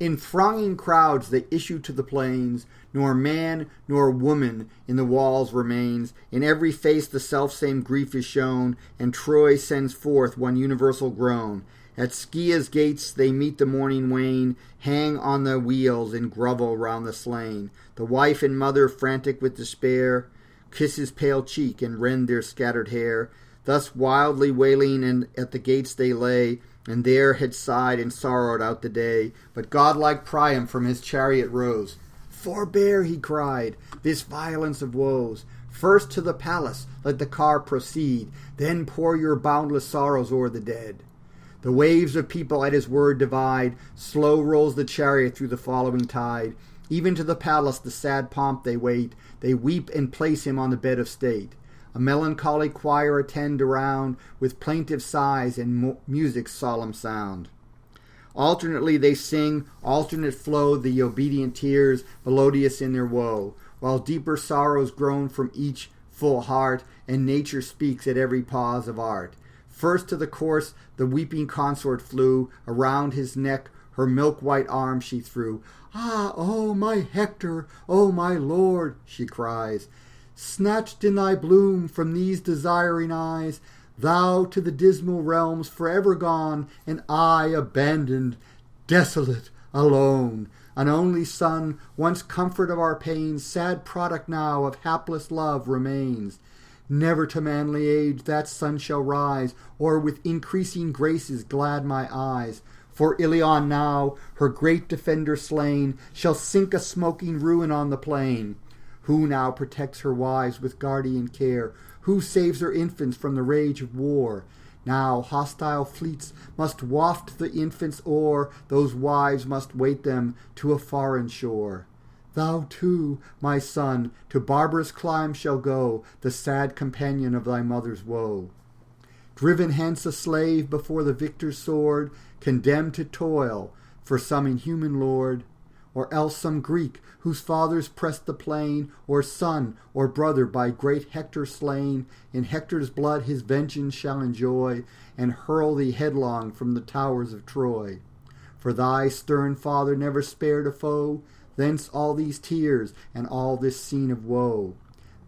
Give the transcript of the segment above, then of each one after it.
In thronging crowds they issue to the plains, nor man nor woman in the walls remains. In every face the selfsame grief is shown, and Troy sends forth one universal groan. At Scia's gates they meet the morning wane, hang on the wheels and grovel round the slain. The wife and mother, frantic with despair, kiss his pale cheek and rend their scattered hair. Thus wildly wailing, and at the gates they lay, and there had sighed and sorrowed out the day. But godlike Priam from his chariot rose. "Forbear," he cried, "this violence of woes. First to the palace let the car proceed, then pour your boundless sorrows o'er the dead." The waves of people at his word divide, slow rolls the chariot through the following tide. Even to the palace the sad pomp they wait, they weep and place him on the bed of state. A melancholy choir attend around, with plaintive sighs and music's solemn sound. Alternately they sing, alternate flow the obedient tears, melodious in their woe, while deeper sorrows groan from each full heart, and nature speaks at every pause of art. First to the corse the weeping consort flew, around his neck her milk-white arm she threw. "Ah, oh my Hector, oh my lord," she cries, "snatched in thy bloom from these desiring eyes, thou to the dismal realms forever gone, and I abandoned, desolate, alone. An only son, once comfort of our pains, sad product now of hapless love remains. Never to manly age that sun shall rise, or with increasing graces glad my eyes. For Ilion now, her great defender slain, shall sink a smoking ruin on the plain. Who now protects her wives with guardian care? Who saves her infants from the rage of war? Now hostile fleets must waft the infants o'er, those wives must wait them to a foreign shore. Thou too, my son, to barbarous climes shall go, the sad companion of thy mother's woe. Driven hence a slave before the victor's sword, condemned to toil for some inhuman lord, or else some Greek whose fathers pressed the plain, or son or brother by great Hector slain. In Hector's blood his vengeance shall enjoy, and hurl thee headlong from the towers of Troy. For thy stern father never spared a foe, thence all these tears and all this scene of woe.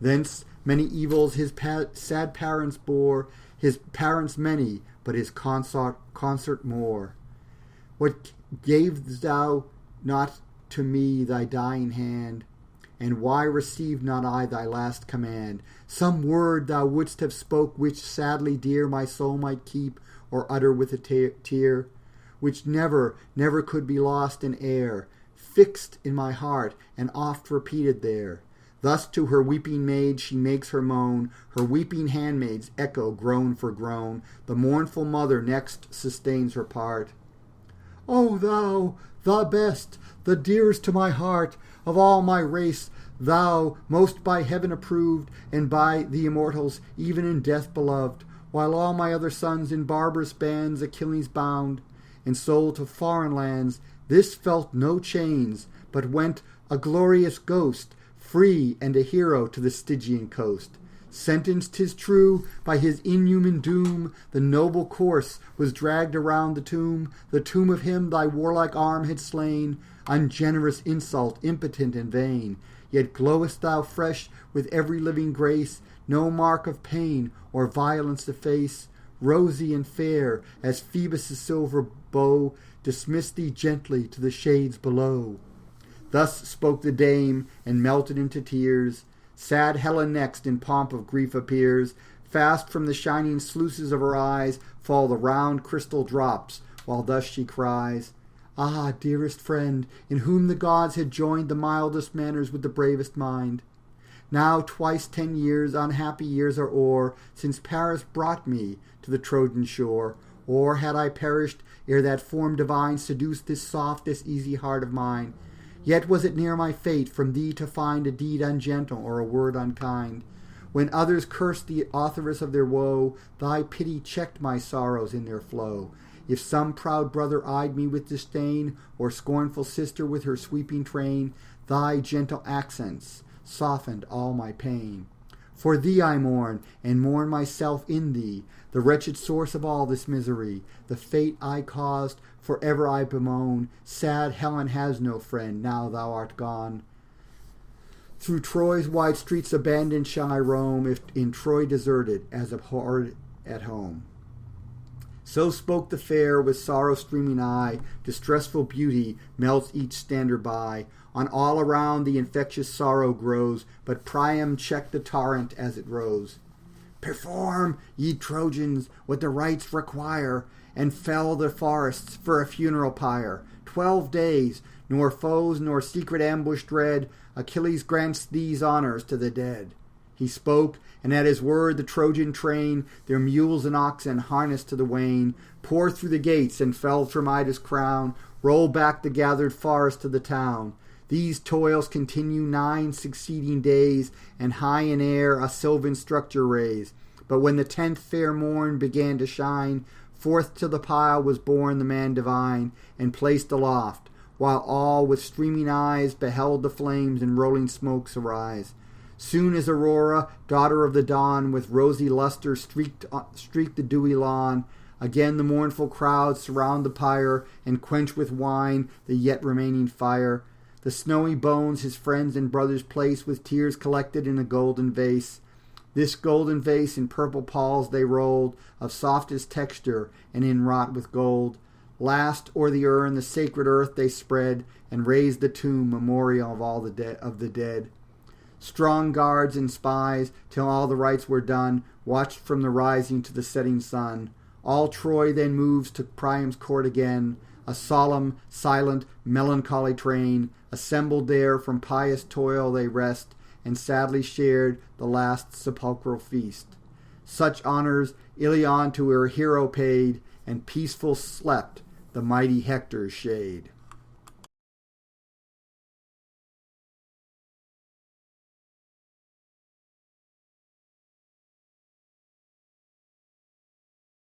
Thence many evils his sad parents bore, his parents many, but his consort more. What gavest thou not to me thy dying hand, and why received not I thy last command? Some word thou wouldst have spoke, which sadly dear my soul might keep, or utter with a tear, which never could be lost in air, fixed in my heart, and oft repeated there. Thus to her weeping maid she makes her moan, her weeping handmaids echo groan for groan, the mournful mother next sustains her part. O thou, the best, the dearest to my heart, of all my race, thou, most by heaven approved, and by the immortals, even in death beloved, while all my other sons in barbarous bands Achilles bound, and sold to foreign lands, this felt no chains, but went a glorious ghost, free and a hero to the Stygian coast. Sentenced, 'tis true, by his inhuman doom, the noble corse was dragged around the tomb of him thy warlike arm had slain. Ungenerous insult, impotent and vain, yet glowest thou fresh with every living grace, no mark of pain or violence to face. Rosy and fair as Phoebus' silver bow, dismissed thee gently to the shades below. Thus spoke the dame, and melted into tears. Sad Helen next in pomp of grief appears. Fast from the shining sluices of her eyes fall the round crystal drops, while thus she cries, "Ah, dearest friend, in whom the gods had joined the mildest manners with the bravest mind. Now twice 10 years, unhappy years are o'er, since Paris brought me to the Trojan shore. Or had I perished ere that form divine seduced this soft, this easy heart of mine, yet was it near my fate from thee to find a deed ungentle or a word unkind. When others cursed the authoress of their woe, thy pity checked my sorrows in their flow. If some proud brother eyed me with disdain, or scornful sister with her sweeping train, thy gentle accents softened all my pain. For thee I mourn, and mourn myself in thee, the wretched source of all this misery, the fate I caused, for ever I bemoan. Sad Helen has no friend, now thou art gone. Through Troy's wide streets abandoned shall I roam, if in Troy deserted, as abhorred at home. So spoke the fair, with sorrow streaming eye, distressful beauty melts each stander by. On all around the infectious sorrow grows, but Priam checked the torrent as it rose. Perform, ye Trojans, what the rites require, and fell the forests for a funeral pyre. 12 days, nor foes nor secret ambush dread, Achilles grants these honors to the dead. He spoke, and at his word the Trojan train, their mules and oxen harnessed to the wain, poured through the gates and felled from Ida's crown, rolled back the gathered forest to the town. These toils continue 9 succeeding days, and high in air a sylvan structure raise. But when the 10th fair morn began to shine, forth to the pile was borne the man divine, and placed aloft, while all with streaming eyes beheld the flames and rolling smokes arise. Soon as Aurora, daughter of the dawn, with rosy luster streaked the dewy lawn, again the mournful crowd surround the pyre, and quench with wine the yet remaining fire. The snowy bones his friends and brothers place, with tears collected in a golden vase. This golden vase in purple palls they rolled, of softest texture and inwrought with gold. Last o'er the urn the sacred earth they spread, and raised the tomb memorial of all the dead. Strong guards and spies, till all the rites were done, watched from the rising to the setting sun. All Troy then moves to Priam's court again, a solemn, silent, melancholy train. Assembled there from pious toil they rest, and sadly shared the last sepulchral feast. Such honors Ilion to her hero paid, and peaceful slept the mighty Hector's shade.